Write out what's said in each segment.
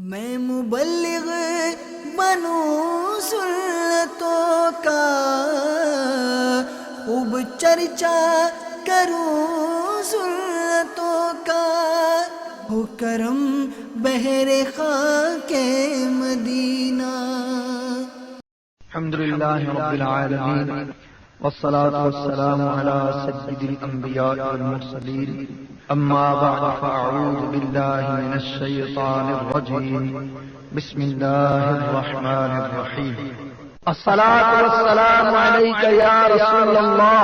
میں مبلغ بنوں سنتوں کا، خوب چرچا کروں سنتوں کا، ہو کرم بحر خاک مدینہ۔ الحمدللہ رب العالمین والصلاة والسلام على سید الانبیاء والمرسلین، اما بعد فاعوذ باللہ من الشیطان الرجیم، بسم اللہ الرحمن الرحیم۔ الصلاة والسلام علیک یا رسول اللہ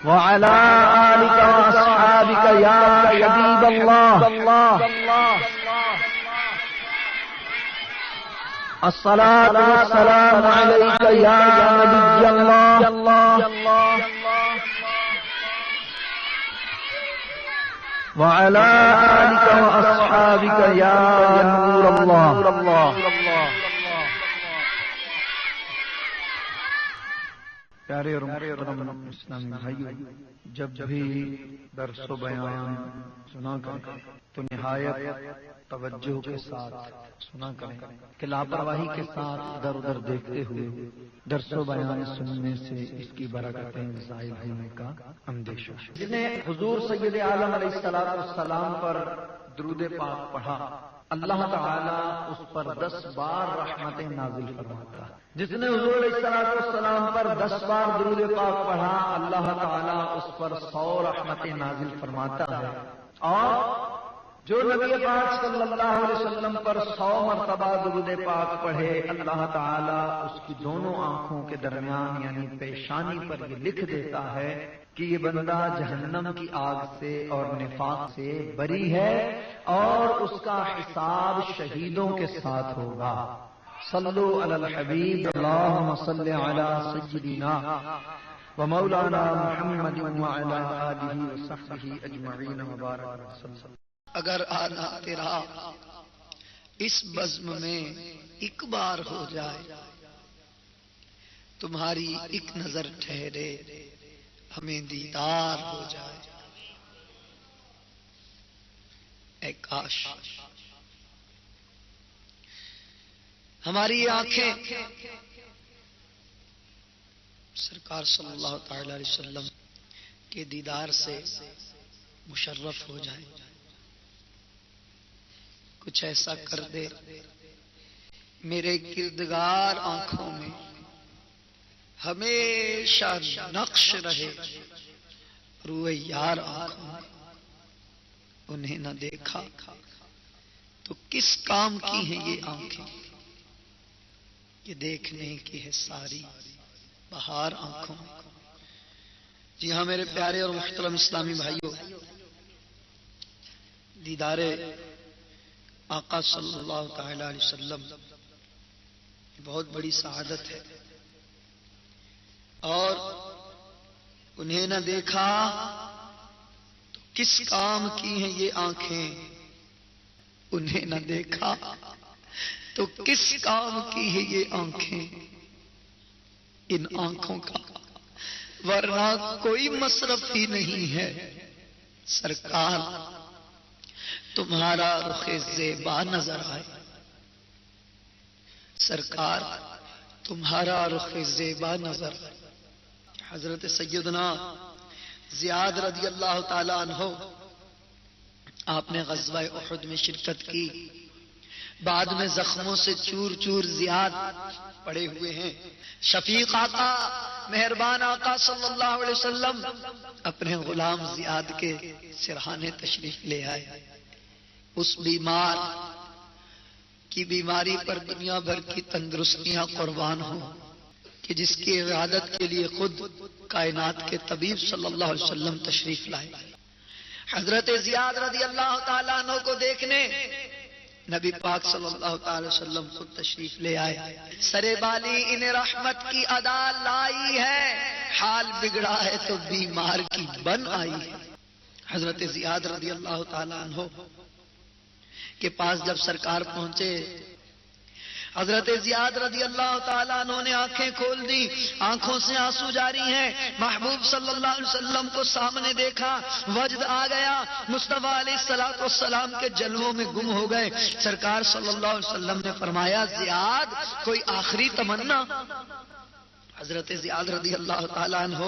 وعلى آلك وأصحابك يا حبيب الله، الصلاة والسلام عليك يا نبي الله، وعلى آلك وأصحابك يا نور الله۔ پیارے اور محترم اسلامی بھائیو، جب بھی درس و بیان سنا کریں تو نہایت توجہ کے ساتھ سنا کریں کہ لاپرواہی کے ساتھ ادھر ادھر دیکھتے ہوئے درس و بیان سننے سے اس کی برکتیں ضائع ہونے کا اندیشہ۔ جنہیں حضور سید عالم علیہ السلام پر درود پاک پڑھا، اللہ تعالیٰ اس پر 10 بار رحمتیں نازل فرماتا ہے۔ جس نے حضور علیہ السلام پر 10 بار درود پاک پڑھا، اللہ تعالیٰ اس پر 100 رحمتیں نازل فرماتا ہے۔ اور جو نبی پاک صلی اللہ علیہ وسلم پر 100 مرتبہ درود پاک پڑھے، اللہ تعالیٰ اس کی دونوں آنکھوں کے درمیان یعنی پیشانی پر یہ لکھ دیتا ہے کہ یہ بندہ جہنم کی آگ سے اور نفاق سے بری ہے، اور اس کا حساب شہیدوں کے ساتھ ہوگا۔ صلو علی الحبیب، اللہم صل علی سیدنا و مولانا محمد وعلی آلہ وصحبہ اجمعین وبارک وسلم۔ اگر آنا تیرا اس بزم میں ایک بار ہو جائے، تمہاری ایک نظر ٹھہرے ہمیں دیدار ہو جائے۔ اے کاش ہماری آنکھیں سرکار صلی اللہ تعالی علیہ وسلم کے دیدار سے مشرف ہو جائیں۔ کچھ ایسا کر دے میرے کردگار آنکھوں میں ہمیشہ نقش رہے، روئے یار آنکھوں میں۔ انہیں نہ دیکھا تو کس کام کی ہیں یہ آنکھیں، یہ دیکھنے کی ہے ساری بہار آنکھوں میں۔ جی ہاں میرے پیارے اور محترم اسلامی بھائیوں، دیدار آقا صلی اللہ تعالی علیہ وسلم بہت بڑی سعادت ہے، اور انہیں نہ دیکھا تو کس کام کی ہیں یہ آنکھیں، انہیں نہ دیکھا تو کس کام کی ہے یہ آنکھیں، ان آنکھوں کا ورنہ کوئی مصرف ہی نہیں ہے۔ سرکار تمہارا رخ زیبا نظر آئے، سرکار تمہارا رخ زیبا نظر آئے۔ حضرت سیدنا زیاد رضی اللہ تعالی عنہ، آپ نے غزوہ احد میں شرکت کی، بعد میں زخموں سے چور چور زیاد پڑے ہوئے ہیں۔ شفیق آقا، مہربان آقا صلی اللہ علیہ وسلم اپنے غلام زیاد کے سرہانے تشریف لے آئے۔ اس بیمار کی بیماری پر دنیا بھر کی تندرستیاں قربان ہوں، کہ جس کی عیادت کے لیے خود کائنات کے طبیب صلی اللہ علیہ وسلم تشریف لائے۔ حضرت زیاد رضی اللہ تعالیٰ عنہ کو دیکھنے نبی پاک صلی اللہ تعالی وسلم خود تشریف لے آئے۔ سرے بالی انہیں رحمت کی ادا لائی ہے، حال بگڑا ہے تو بیمار کی بن آئی ہے۔ حضرت زیاد رضی اللہ تعالیٰ عنہ کے پاس جب سرکار پہنچے، حضرت زیاد رضی اللہ تعالیٰ عنہ نے آنکھیں کھول دی، آنکھوں سے آنسو جاری ہیں، محبوب صلی اللہ علیہ وسلم کو سامنے دیکھا، وجد آ گیا، مصطفیٰ علیہ السلام کے جلووں میں گم ہو گئے۔ سرکار صلی اللہ علیہ وسلم نے فرمایا زیاد کوئی آخری تمنا؟ حضرت زیاد رضی اللہ تعالیٰ عنہ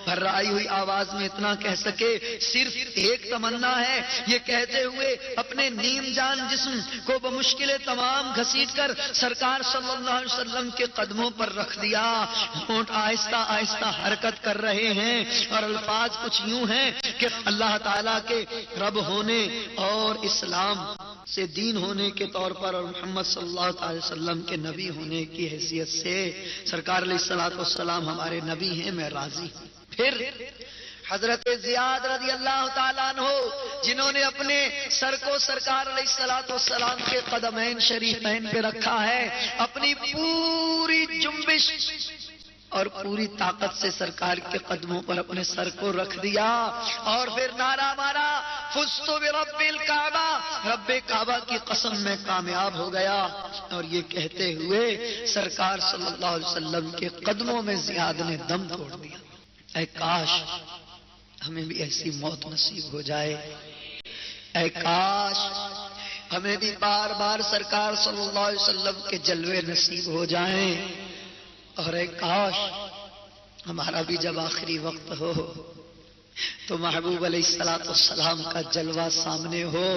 بھرائی ہوئی آواز میں اتنا کہہ سکے صرف ایک تمنا ہے۔ یہ کہتے ہوئے اپنے نیم جان جسم کو بمشکل تمام گھسیٹ کر سرکار صلی اللہ علیہ وسلم کے قدموں پر رکھ دیا۔ ہونٹ آہستہ آہستہ حرکت کر رہے ہیں اور الفاظ کچھ یوں ہیں کہ اللہ تعالیٰ کے رب ہونے اور اسلام سے دین ہونے کے طور پر اور محمد صلی اللہ علیہ وسلم کے نبی ہونے کی حیثیت سے سرکار علیہ السلام ہمارے نبی ہیں، میں راضی ہوں۔ پھر حضرت زیاد رضی اللہ تعالیٰ عنہ جنہوں نے اپنے سر کو سرکار علیہ السلام کے قدمین شریفین پہ رکھا ہے، اپنی پوری جنبش اور پوری طاقت سے سرکار کے قدموں پر اپنے سر کو رکھ دیا اور پھر نعرہ مارا فزت برب الکعبہ، رب کعبہ کی قسم میں کامیاب ہو گیا۔ اور یہ کہتے ہوئے سرکار صلی اللہ علیہ وسلم کے قدموں میں زیاد نے دم توڑ دیا۔ اے کاش ہمیں بھی ایسی موت نصیب ہو جائے، اے کاش ہمیں بھی بار بار سرکار صلی اللہ علیہ وسلم کے جلوے نصیب ہو جائیں، اور اے کاش ہمارا بھی جب آخری وقت ہو تو محبوب علیہ السلام کا جلوہ سامنے ہو۔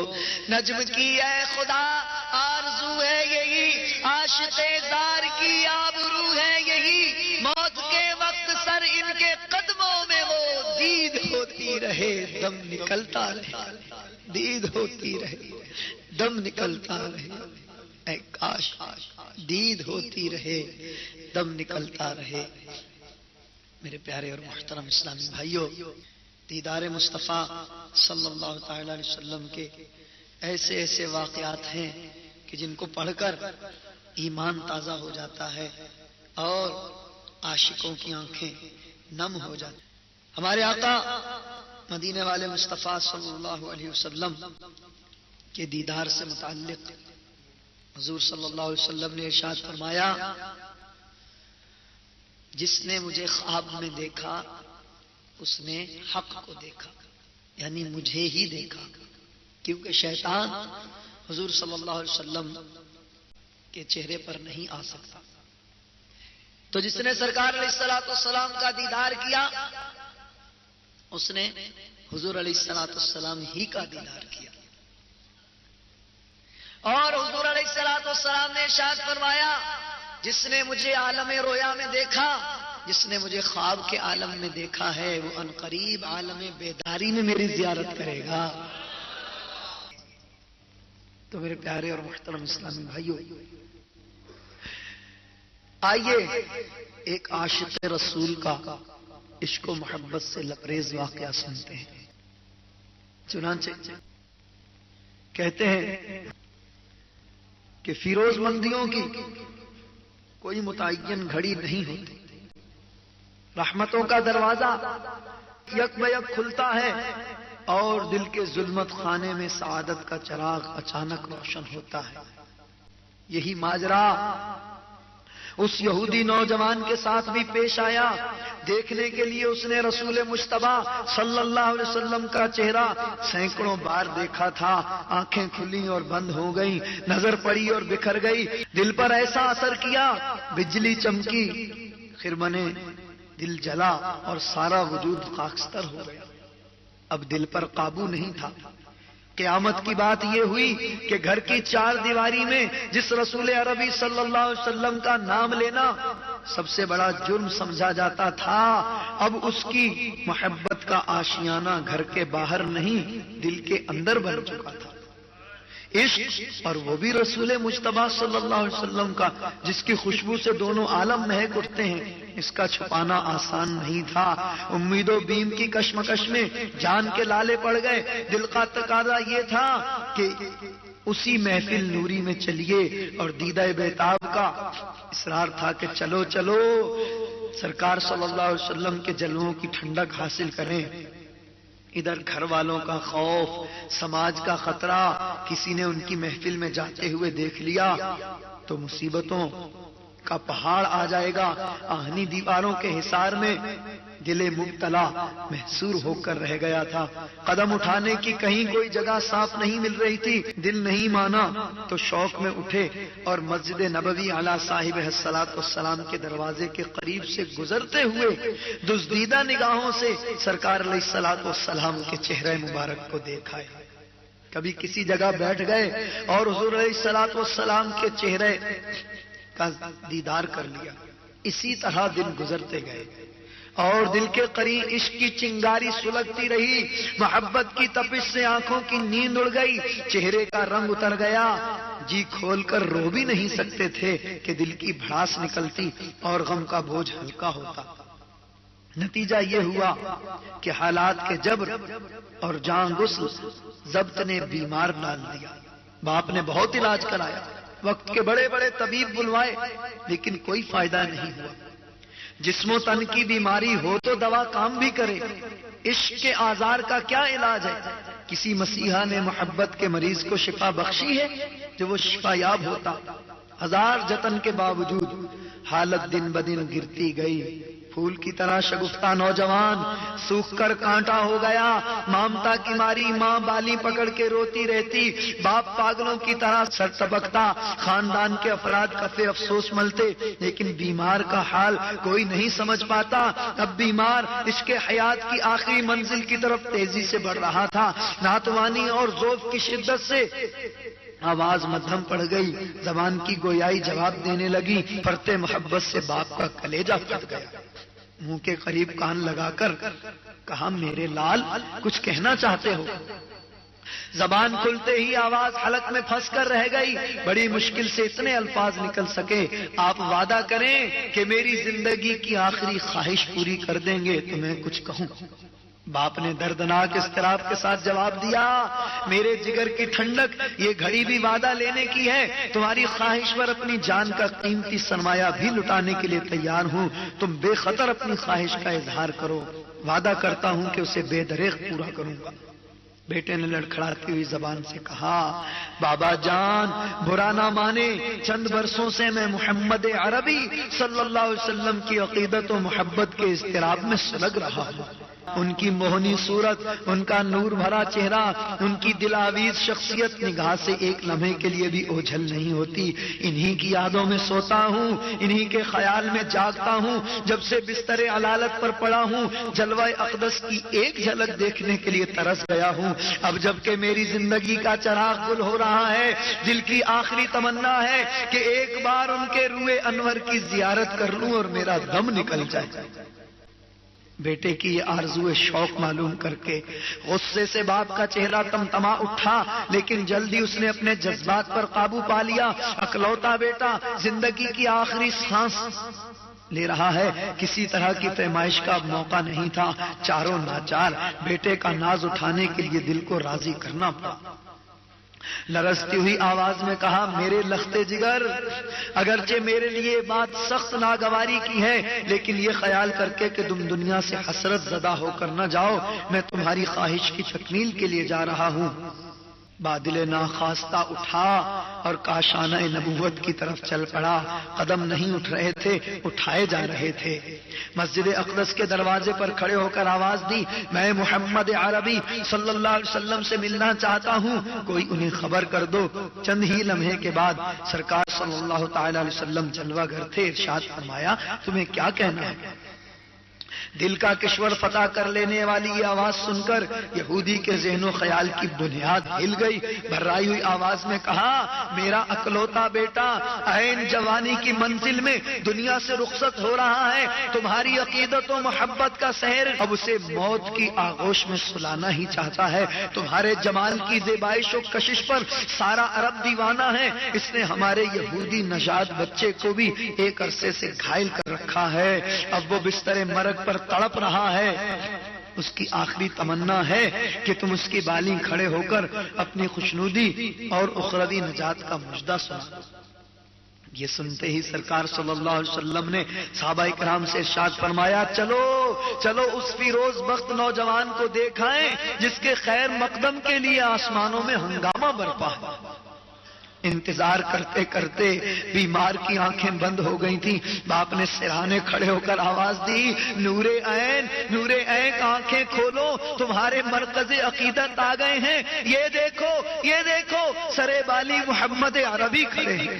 نجم کی اے خدا آرزو ہے یہی، عاشق زار کی آبرو ہے یہی، موت کے وقت سر ان کے قدموں میں وہ دید ہوتی رہے دم نکلتا رہے، دید ہوتی رہے دم نکلتا رہے۔ اے کاش دید ہوتی رہے دم نکلتا رہے۔ میرے پیارے اور محترم اسلامی بھائیوں، دیدار مصطفیٰ صلی اللہ تعالی علیہ وسلم کے ایسے ایسے واقعات ہیں کہ جن کو پڑھ کر ایمان تازہ ہو جاتا ہے اور عاشقوں کی آنکھیں نم ہو جاتی۔ ہمارے آقا مدینے والے مصطفیٰ صلی اللہ علیہ وسلم کے دیدار سے متعلق حضور صلی اللہ علیہ وسلم نے ارشاد فرمایا جس نے مجھے خواب میں دیکھا اس نے حق کو دیکھا، یعنی مجھے ہی دیکھا، کیونکہ شیطان حضور صلی اللہ علیہ وسلم کے چہرے پر نہیں آ سکتا۔ تو جس نے سرکار علیہ السلام کا دیدار کیا اس نے حضور علیہ السلام ہی کا دیدار کیا۔ اور حضور علیہ السلام نے ارشاد فرمایا جس نے مجھے عالم رویا میں دیکھا، جس نے مجھے خواب کے عالم میں دیکھا ہے، وہ عنقریب عالم بیداری میں میری زیارت کرے گا۔ تو میرے پیارے اور محترم اسلامی بھائیوں، آئیے ایک عاشق رسول کا عشق و محبت سے لبریز واقعہ سنتے ہیں۔ چنانچہ کہتے ہیں کہ فیروز مندیوں کی کوئی متعین گھڑی نہیں ہوتی، رحمتوں کا دروازہ یک بیک کھلتا ہے اور دل کے ظلمت خانے میں سعادت کا چراغ اچانک روشن ہوتا ہے۔ یہی ماجرا اس یہودی نوجوان کے ساتھ بھی پیش آیا۔ دیکھنے کے لیے اس نے رسول مجتبیٰ صلی اللہ علیہ وسلم کا چہرہ سینکڑوں بار دیکھا تھا، آنکھیں کھلی اور بند ہو گئیں، نظر پڑی اور بکھر گئی، دل پر ایسا اثر کیا، بجلی چمکی، خرمنے دل جلا اور سارا وجود خاکستر ہو گیا۔ اب دل پر قابو نہیں تھا۔ قیامت کی بات یہ ہوئی کہ گھر کی چار دیواری میں جس رسول عربی صلی اللہ علیہ وسلم کا نام لینا سب سے بڑا جرم سمجھا جاتا تھا، اب اس کی محبت کا آشیانہ گھر کے باہر نہیں دل کے اندر بن چکا تھا۔ عشق، اور وہ بھی رسول مجتبیٰ صلی اللہ علیہ وسلم کا جس کی خوشبو سے دونوں عالم مہک اٹھتے ہیں، اس کا چھپانا آسان نہیں تھا۔ امید و بیم کی کشمکش میں جان کے لالے پڑ گئے۔ دل کا تقاضا یہ تھا کہ اسی محفل نوری میں چلیے، اور دیدہ بیتاب کا اصرار تھا کہ چلو چلو سرکار صلی اللہ علیہ وسلم کے جلووں کی ٹھنڈک حاصل کریں۔ ادھر گھر والوں کا خوف، سماج کا خطرہ، کسی نے ان کی محفل میں جاتے ہوئے دیکھ لیا تو مصیبتوں کا پہاڑ آ جائے گا. آہنی دیواروں کے حصار میں دل مبتلا محصور ہو کر رہ گیا تھا. قدم اٹھانے کی کہیں کوئی جگہ صاف نہیں مل رہی تھی. دل نہیں مانا تو شوق میں اٹھے اور مسجد نبوی علی صاحب الصلاۃ والسلام کے دروازے کے قریب سے گزرتے ہوئے دزدیدہ نگاہوں سے سرکار علیہ الصلاۃ والسلام کے چہرے مبارک کو دیکھا. کبھی کسی جگہ بیٹھ گئے اور حضور علیہ الصلاۃ والسلام کے چہرے کا دیدار کر لیا. اسی طرح دن گزرتے گئے اور دل کے قریب عشق کی چنگاری سلگتی رہی. محبت کی تپش سے آنکھوں کی نیند اڑ گئی, چہرے کا رنگ اتر گیا. جی کھول کر رو بھی نہیں سکتے تھے کہ دل کی بھڑاس نکلتی اور غم کا بوجھ ہلکا ہوتا. نتیجہ یہ ہوا کہ حالات کے جبر اور جان غسل ضبط نے بیمار ڈال دیا. باپ نے بہت علاج کرایا, وقت کے بڑے بڑے طبیب بلوائے, لیکن کوئی فائدہ نہیں ہوا. جسم و تن کی بیماری ہو تو دوا کام بھی کرے, عشق کے آزار کا کیا علاج ہے؟ کسی مسیحا نے محبت کے مریض کو شفا بخشی ہے جو وہ شفا یاب ہوتا. ہزار جتن کے باوجود حالت دن بدن گرتی گئی. پھول کی طرح شگفتہ نوجوان سوکھ کر کانٹا ہو گیا. مامتا کی ماری ماں بالی پکڑ کے روتی رہتی, باپ پاگلوں کی طرح سر تبکتا. خاندان کے افراد کفے افسوس ملتے, لیکن بیمار کا حال کوئی نہیں سمجھ پاتا. اب بیمار عشق حیات کی آخری منزل کی طرف تیزی سے بڑھ رہا تھا. ناتوانی اور ذوق کی شدت سے آواز مدھم پڑ گئی. زبان کی گویائی جواب دینے لگی. پرتے محبت سے باپ کا کلیجہ پھٹ گیا. منہ کے قریب کان لگا کر کہا, میرے لال کچھ کہنا چاہتے ہو؟ زبان کھلتے ہی آواز حلق میں پھنس کر رہ گئی. بڑی مشکل سے اتنے الفاظ نکل سکے, آپ وعدہ کریں کہ میری زندگی کی آخری خواہش پوری کر دیں گے تو میں کچھ کہوں. باپ نے دردناک اضطراب کے ساتھ جواب دیا, میرے جگر کی ٹھنڈک, یہ گھڑی بھی وعدہ لینے کی ہے. تمہاری خواہش پر اپنی جان کا قیمتی سرمایہ بھی لٹانے کے لیے تیار ہوں. تم بے خطر اپنی خواہش کا اظہار کرو, وعدہ کرتا ہوں کہ اسے بے دریغ پورا کروں گا. بیٹے نے لڑکھڑاتی ہوئی زبان سے کہا, بابا جان برا نہ مانے, چند برسوں سے میں محمد عربی صلی اللہ علیہ وسلم کی عقیدت و محبت کے اضطراب میں سلگ رہا ہوں. ان کی موہنی صورت, ان کا نور بھرا چہرہ, ان کی دلاویز شخصیت نگاہ سے ایک لمحے کے لیے بھی اوجھل نہیں ہوتی. انہی کی یادوں میں سوتا ہوں, انہی کے خیال میں جاگتا ہوں. جب سے بستر علالت پر پڑا ہوں, جلوہ اقدس کی ایک جھلک دیکھنے کے لیے ترس گیا ہوں. اب جب کہ میری زندگی کا چراغ گل ہو رہا ہے, دل کی آخری تمنا ہے کہ ایک بار ان کے روئے انور کی زیارت کر لوں اور میرا دم نکل جائے. بیٹے کی یہ آرزو شوق معلوم کر کے غصے سے باپ کا چہرہ تمتما اٹھا, لیکن جلدی اس نے اپنے جذبات پر قابو پا لیا. اکلوتا بیٹا زندگی کی آخری سانس لے رہا ہے, کسی طرح کی پیمائش کا اب موقع نہیں تھا. چاروں ناچار بیٹے کا ناز اٹھانے کے لیے دل کو راضی کرنا پڑا. لرزتی ہوئی آواز میں کہا, میرے لختے جگر, اگرچہ میرے لیے بات سخت ناگواری کی ہے, لیکن یہ خیال کر کے کہ تم دنیا سے حسرت زدہ ہو کر نہ جاؤ, میں تمہاری خواہش کی تکمیل کے لیے جا رہا ہوں. بادل ناخواستہ اٹھا اور کاشانہ نبوت کی طرف چل پڑا. قدم نہیں اٹھ رہے تھے, اٹھائے جا رہے تھے. مسجد اقدس کے دروازے پر کھڑے ہو کر آواز دی, میں محمد عربی صلی اللہ علیہ وسلم سے ملنا چاہتا ہوں, کوئی انہیں خبر کر دو. چند ہی لمحے کے بعد سرکار صلی اللہ تعالی علیہ وسلم جلوہ گر تھے. ارشاد فرمایا, تمہیں کیا کہنا ہے؟ دل کا کشور فتح کر لینے والی یہ آواز سن کر یہودی کے ذہن و خیال کی بنیاد ہل گئی. بھرائی ہوئی آواز میں کہا, میرا اکلوتا بیٹا عین جوانی کی منزل میں دنیا سے رخصت ہو رہا ہے. تمہاری عقیدت و محبت کا سحر اب اسے موت کی آغوش میں سلانا ہی چاہتا ہے. تمہارے جمال کی زیبائش و کشش پر سارا عرب دیوانہ ہے. اس نے ہمارے یہودی نژاد بچے کو بھی ایک عرصے سے گھائل کر رکھا ہے. اب وہ بستر مرگ پر تڑپ رہا ہے. اس کی آخری تمنا ہے کہ تم اس کی بالیں کھڑے ہو کر اپنی خوشنودی اور اخروی نجات کا مژدہ سنا. یہ سنتے ہی سرکار صلی اللہ علیہ وسلم نے صحابہ کرام سے ارشاد فرمایا, چلو چلو اس فیروز بخت نوجوان کو دیکھائیں جس کے خیر مقدم کے لیے آسمانوں میں ہنگامہ برپا ہے. انتظار کرتے کرتے بیمار کی آنکھیں بند ہو گئی تھیں. باپ نے سرانے کھڑے ہو کر آواز دی، نور عین، نور عین، آنکھیں کھولو، تمہارے مرکز عقیدت آ گئے ہیں. یہ دیکھو، یہ دیکھو، سرے بالی محمد عربی کھڑے ہیں.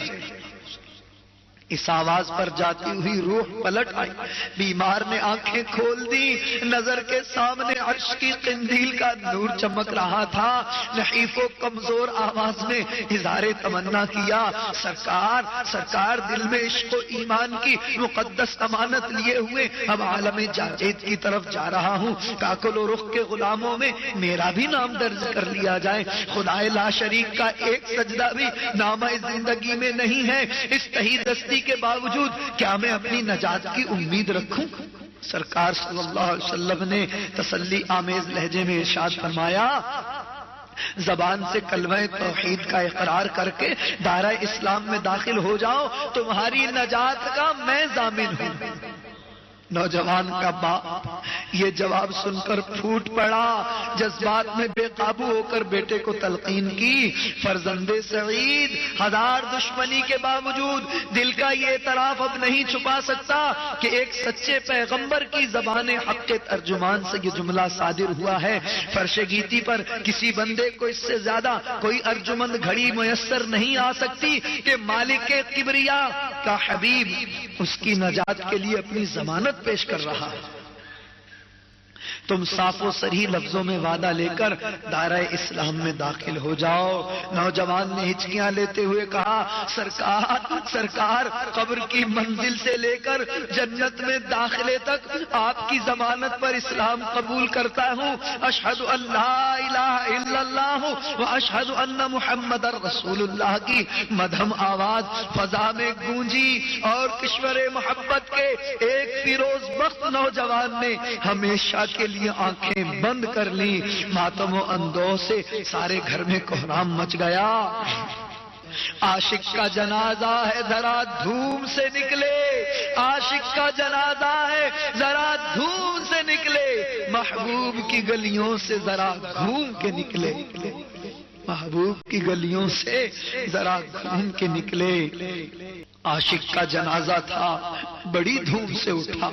اس آواز پر جاتی ہوئی روح پلٹ آئی. بیمار نے آنکھیں کھول دی. نظر کے سامنے عرش کی قندیل کا نور چمک رہا تھا. نحیف و کمزور آواز میں اظہار تمنا کیا، سرکار، سرکار، دل میں عشق و ایمان کی مقدس امانت لیے ہوئے اب عالم جاوید کی طرف جا رہا ہوں. کاکل و رخ کے غلاموں میں میرا بھی نام درج کر لیا جائے. خدائے لا شریک کا ایک سجدہ بھی نامہ زندگی میں نہیں ہے. اس تہی دستی کے باوجود کیا میں اپنی نجات کی امید رکھوں؟ سرکار صلی اللہ علیہ وسلم نے تسلی آمیز لہجے میں ارشاد فرمایا، زبان سے کلمہ توحید کا اقرار کر کے دائرہ اسلام میں داخل ہو جاؤ، تمہاری نجات کا میں ضامن ہوں. نوجوان کا باپ یہ جواب سن کر پھوٹ پڑا. جذبات میں بے قابو ہو کر بیٹے کو تلقین کی، فرزند سعید ہزار دشمنی کے باوجود دل کا یہ اعتراف اب نہیں چھپا سکتا کہ ایک سچے پیغمبر کی زبان حق کے ترجمان سے یہ جملہ صادر ہوا ہے. فرش گیتی پر کسی بندے کو اس سے زیادہ کوئی ارجمند گھڑی میسر نہیں آ سکتی کہ مالک کبریا کا حبیب اس کی نجات کے لیے اپنی ضمانت پیش کر رہا ہے. تم صاف و صریح لفظوں میں وعدہ لے کر دائرہ اسلام میں داخل ہو جاؤ. نوجوان نے ہچکیاں لیتے ہوئے کہا، سرکار، سرکار، قبر کی منزل سے لے کر جنت میں داخلے تک آپ کی ضمانت پر اسلام قبول کرتا ہوں. اشہد ان لا الہ الا اللہ و اشہد ان محمد رسول اللہ کی مدھم آواز فضا میں گونجی اور کشور محبت کے ایک فیروز بخت نوجوان نے ہمیشہ کے لیے آنکھیں بند کر لی. ماتم و اندوہ سے سارے گھر میں کوہرام مچ گیا. عاشق کا جنازہ ہے ذرا دھوم سے نکلے، عاشق کا جنازہ ہے ذرا دھوم سے نکلے، محبوب کی گلیوں سے ذرا گھوم کے نکلے، محبوب کی گلیوں سے ذرا گھوم کے نکلے. عاشق کا جنازہ تھا، بڑی دھوم سے اٹھا.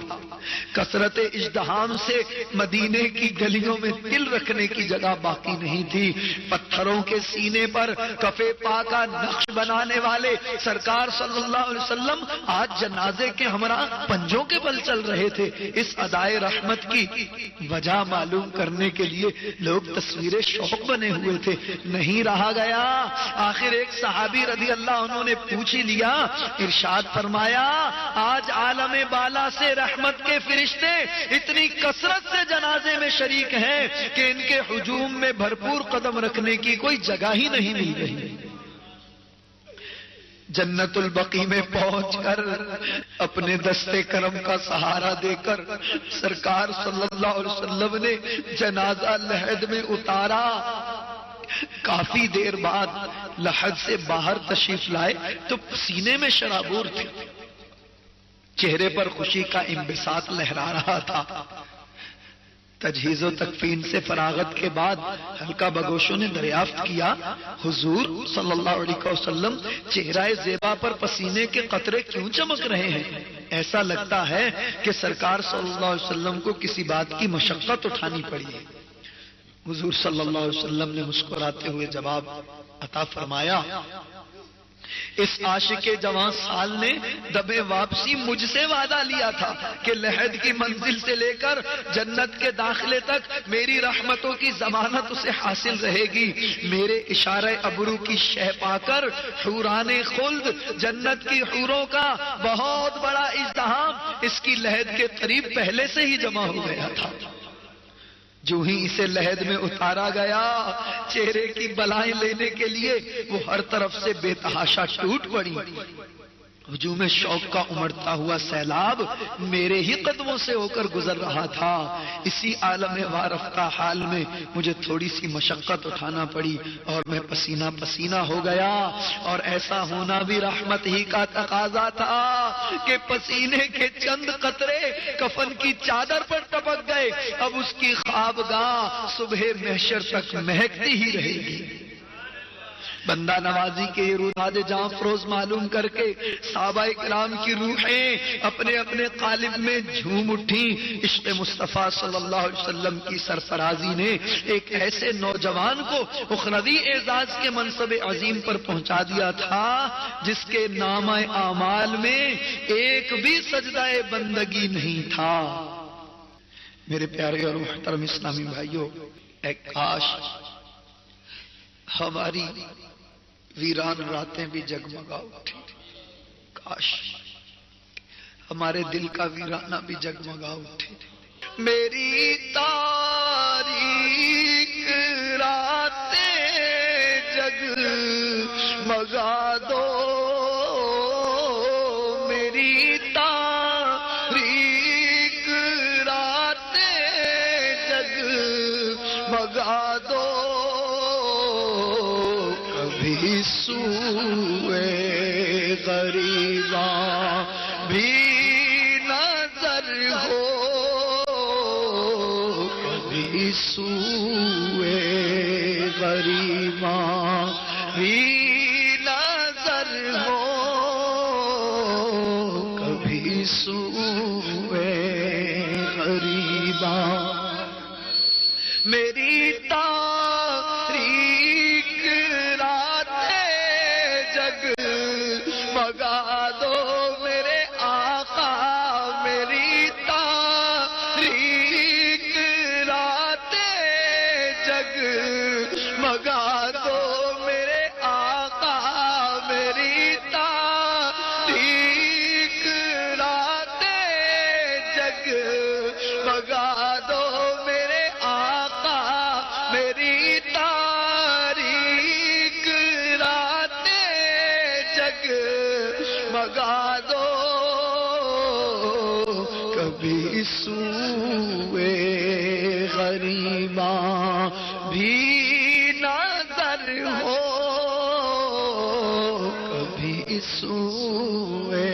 کثرت ازدحام سے مدینے کی گلیوں میں دل رکھنے کی جگہ باقی نہیں تھی. پتھروں کے سینے پر کفے پا کا نقش بنانے والے سرکار صلی اللہ علیہ وسلم آج جنازے کے ہمراہ پنجوں کے بل چل رہے تھے. اس ادائے رحمت کی وجہ معلوم کرنے کے لیے لوگ تصویر شوق بنے ہوئے تھے. نہیں رہا گیا. آخر ایک صحابی رضی اللہ عنہ نے پوچھ ہی لیا. ارشاد فرمایا، آج عالم بالا سے رحمت کے فرشتے اتنی کثرت سے جنازے میں شریک ہیں کہ ان کے ہجوم میں بھرپور قدم رکھنے کی کوئی جگہ ہی نہیں مل رہی. جنت البقیع میں پہنچ کر اپنے دستے کرم کا سہارا دے کر سرکار صلی اللہ علیہ وسلم نے جنازہ لحد میں اتارا. کافی دیر بعد لحد سے باہر تشریف لائے تو سینے میں شرابور تھے، چہرے پر خوشی کا انبساط لہرا رہا تھا. تجہیز و تکفین سے فراغت کے بعد حلقہ بگوشوں نے دریافت کیا، حضور صلی اللہ علیہ وسلم چہرہ زیبا پر پسینے کے قطرے کیوں چمک رہے ہیں؟ ایسا لگتا ہے کہ سرکار صلی اللہ علیہ وسلم کو کسی بات کی مشقت اٹھانی پڑی ہے. حضور صلی اللہ علیہ وسلم نے مسکراتے ہوئے جواب عطا فرمایا، اس عاشق جوان سال نے دبے واپسی مجھ سے وعدہ لیا تھا کہ لحد کی منزل سے لے کر جنت کے داخلے تک میری رحمتوں کی ضمانت اسے حاصل رہے گی. میرے اشارہ ابرو کی شہ پا کر حوران خلد، جنت کی حوروں کا بہت بڑا ازدحام اس کی لحد کے قریب پہلے سے ہی جمع ہو گیا تھا. جو ہی اسے لحد میں اتارا گیا، چہرے کی بلائیں لینے کے لیے وہ ہر طرف سے بے تحاشا ٹوٹ پڑی. ہجوم شوق کا امڑتا ہوا سیلاب میرے ہی قدموں سے ہو کر گزر رہا تھا. اسی عالم وارفتہ حال میں مجھے تھوڑی سی مشقت اٹھانا پڑی اور میں پسینہ پسینہ ہو گیا. اور ایسا ہونا بھی رحمت ہی کا تقاضا تھا کہ پسینے کے چند قطرے کفن کی چادر پر ٹپک گئے. اب اس کی خوابگاہ صبح محشر تک مہکتی ہی رہے گی. بندہ نوازی کے یہ روداد جاں فروز معلوم کر کے صحابہ کرام کی روحیں اپنے اپنے قالب میں جھوم اٹھیں. عشق مصطفیٰ صلی اللہ علیہ وسلم کی سرفرازی نے ایک ایسے نوجوان کو اخروی اعزاز کے منصب عظیم پر پہنچا دیا تھا جس کے نامہ اعمال میں ایک بھی سجدہ بندگی نہیں تھا. میرے پیارے اور محترم اسلامی بھائیوں، اے کاش ہماری ویران راتیں بھی جگمگا اٹھی، کاش ہمارے دل کا ویرانہ بھی جگمگا اٹھے. میری تاریک راتیں جگمگا دو، میری تاریک راتیں جگمگا دو، کبھی سوئے غریباں بھی نظر ہو، کبھی سوئے غریباں بھی نظر ہو، کبھی سوئے غریباں. میری تاریک راتیں جگمگا دو میرے آقا، میری تاریک راتیں جگمگا دو میرے آقا، میری تاریک راتیں جگمگا دو میرے آقا، میری تاریک راتیں جگمگا دو، کبھی سوئے غریباں بھی نظر ہو، کبھی سوئے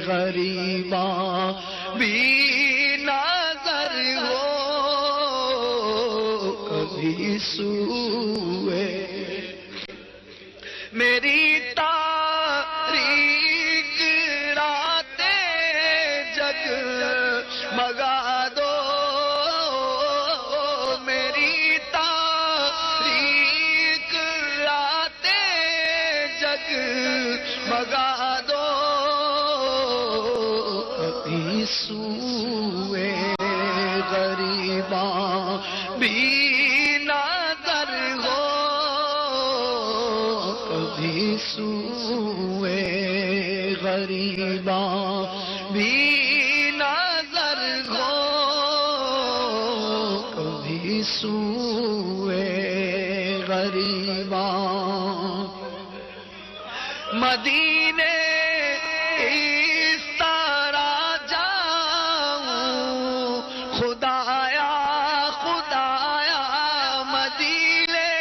غریباں بھی نظر ہو، کبھی سوئے. میری تاریک راتیں جگمگا دو، میری تاریک راتیں جگمگا دو، کبھی سوئے غریباں بھی نظر ہو، کبھی سوئے غریباں بھی نظر ہو، کبھی سوئے غریباں. مدینے اس طرح جاؤں خدایا خدایا، مدینے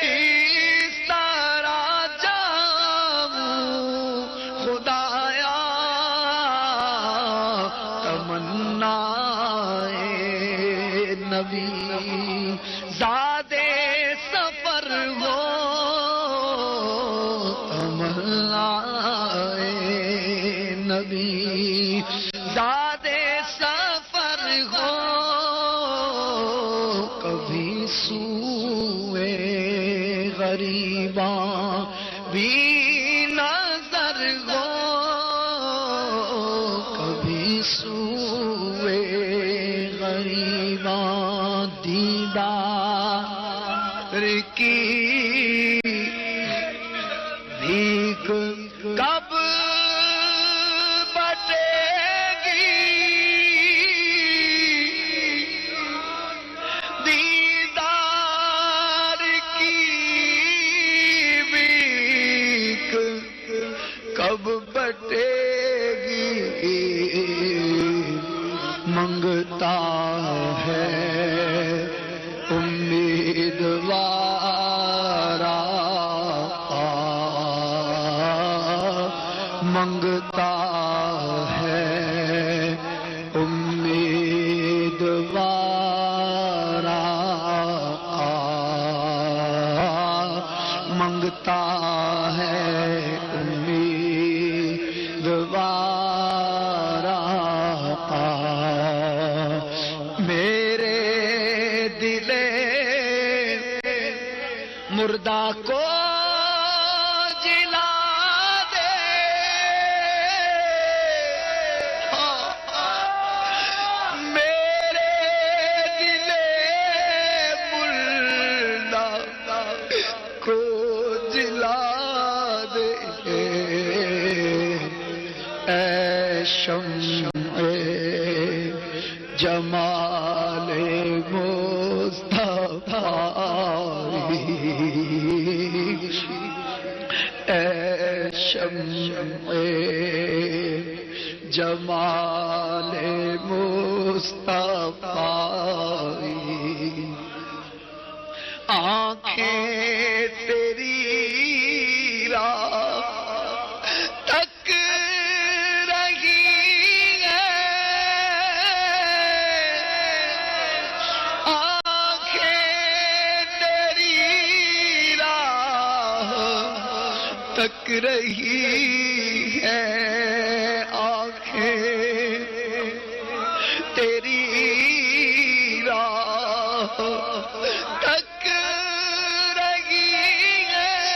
اس طرح جاؤں خدایا، تمنا نبی زادے سفر ہو، تمنا نبی زادے سفر ہو، کبھی سوئے غریباں بھی نظر ہو، کبھی سوئے غریباں. دیدار کی بھیک کب بٹے گی، دیدار کی بھیک کب بٹے گی، منگتا ہے امیدوار مانگتا ہے امیدوار آقا میرے دل مردہ کو جلا دے میرے دل مردہ کو جلا دے اے شمع جمال مصطفی اے شمع جمال مصطفی آنکھیں تیری راہ تک رہی ہیں آنکھیں تیری راہ تک رہی ہیں آنکھیں تیری راہ تک رہی ہیں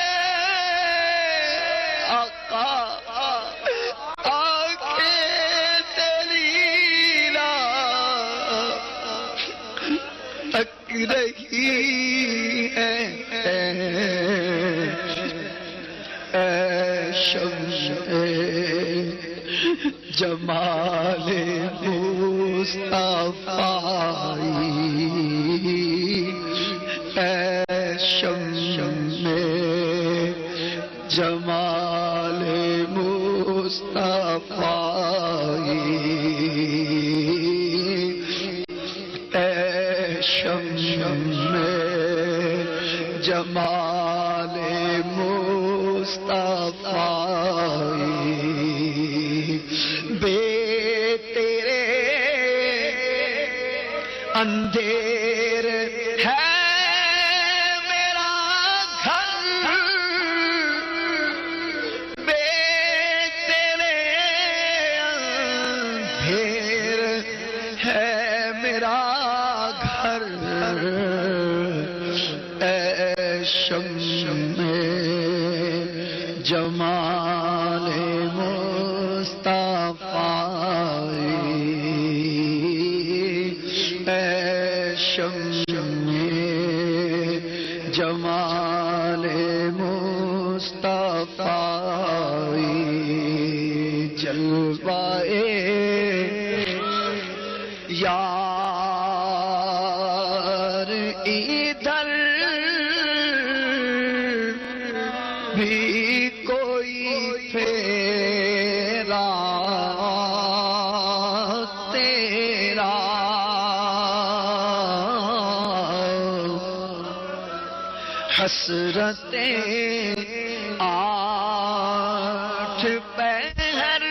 آقا آنکھیں تیری راہ تک رہی ہیں اے شمع جمال مصطفی اے شمع جمال مصطفی اے شمع جمال مصطفی بے تیرے اندھیر ہے میرا گھر بے تیرے اندھیر ہے میرا گھر اے شمع جمال مصطفی اے شمع جمال مصطفی جلوائے یار ادھر بھی کوئی پھیرا تیرا حسرتیں آٹھ پہر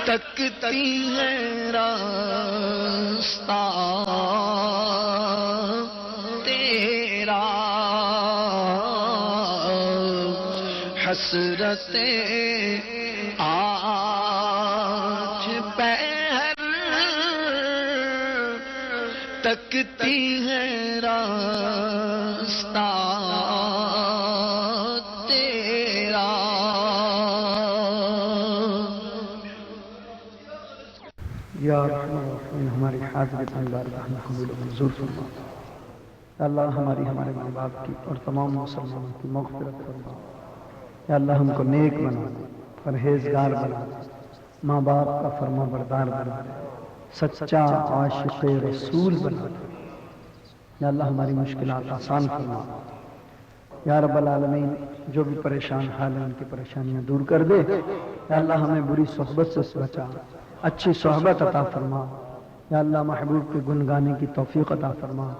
تکتی ہیں راستہ تیرا حسرتیں آٹھ پہر تکتی ہیں راستہ تیرا یا رحمن الرحیم ہماری حاضرت بارگاہ میں قبول و منظور فرما یا اللہ ہمارے ماں باپ کی اور تمام مسلمانوں کی مغفرت فرما یا اللہ ہم کو نیک بنا دے پرہیزگار بنا دے ماں باپ کا فرما بردار بنا دے سچا عاشق رسول بنا دے یا اللہ ہماری مشکلات آسان فرما یا رب العالمین جو بھی پریشان حال ہیں ان کی پریشانیاں دور کر دے یا اللہ ہمیں بری صحبت سے بچا اچھی صحبت عطا فرما یا اللہ محبوب کے گن گانے کی توفیق عطا فرما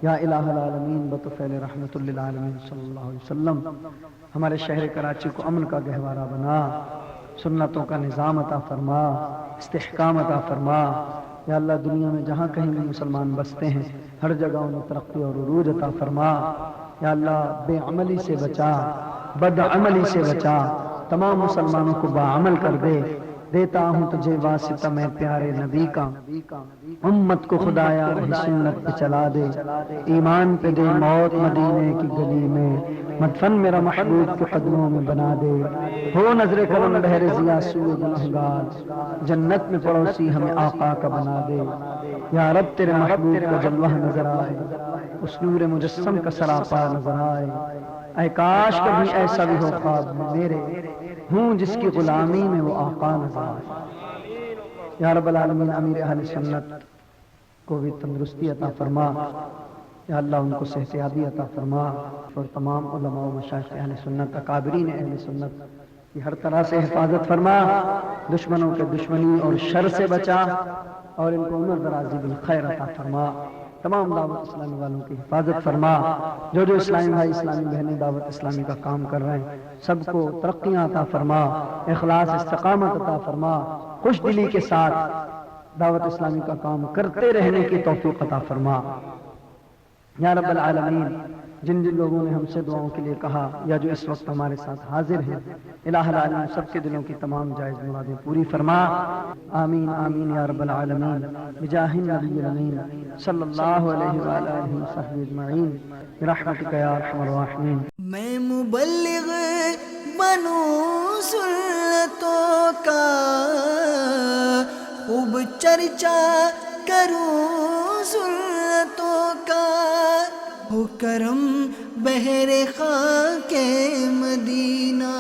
یا الہ العالمین بطفیل رحمت للعالمین صلی اللہ علیہ وسلم ہمارے شہر کراچی کو امن کا گہوارہ بنا سنتوں کا نظام عطا فرما استحکام عطا فرما یا اللہ دنیا میں جہاں کہیں بھی مسلمان بستے ہیں ہر جگہ انہیں ترقی اور عروج عطا فرما یا اللہ بے عملی سے بچا، بد عملی سے بچا، تمام مسلمانوں کو باعمل کر دے۔ دیتا ہوں تجھے واسطہ میں پیارے نبی کا، امت کو خدایا رہی سنت پہ چلا دے، ایمان پہ دے موت مدینے کی گلی میں، مدفن میرا محبوب کے قدموں میں بنا دے، ہو نظر کرم بحر ضیا سوئے گنہگار، جنت میں پڑوسی ہمیں آقا کا بنا دے۔ یا رب تیرے محبوب کا جلوہ نظر آئے، اس نور مجسم کا سراپا نظر آئے، اے کاش کبھی ایسا بھی ہو خواب میں میرے، ہوں جس کی غلامی میں وہ آقا نظر آئے۔ یا رب العالمین امیر اہل سنت کو بھی تندرستی عطا فرما، یا اللہ ان کو صحت یابی عطا فرما، اور تمام علماء و مشائخ اہل سنت، اکابرین اہل سنت کی ہر طرح سے حفاظت فرما، دشمنوں کے دشمنی اور شر سے بچا، اور ان کو عمر درازی بالخیر عطا فرما، تمام دعوت اسلامی والوں کی حفاظت فرما، جو اسلامی بھائی اسلامی بہنیں دعوت اسلامی کا کام کر رہے ہیں سب کو ترقیاں عطا فرما، اخلاص استقامت عطا فرما، خوش دلی کے ساتھ دعوت اسلامی کا کام کرتے رہنے کی توفیق عطا فرما۔ یا رب العالمین جن جن لوگوں نے ہم سے دعاؤں کے لیے کہا یا جو اس وقت ہمارے ساتھ حاضر ہیں، الہ العالمین سب کے دلوں کی تمام جائز مرادیں پوری فرما، آمین آمین یا رب العالمین، بجاہ النبی الامین صلی اللہ علیہ وآلہ وصحبہ اجمعین، برحمتک یا ارحم الراحمین۔ میں مبلغ بنوں سنتوں کا، خوب چرچا کروں سنتوں کا، ہو کرم بحر خاک مدینہ۔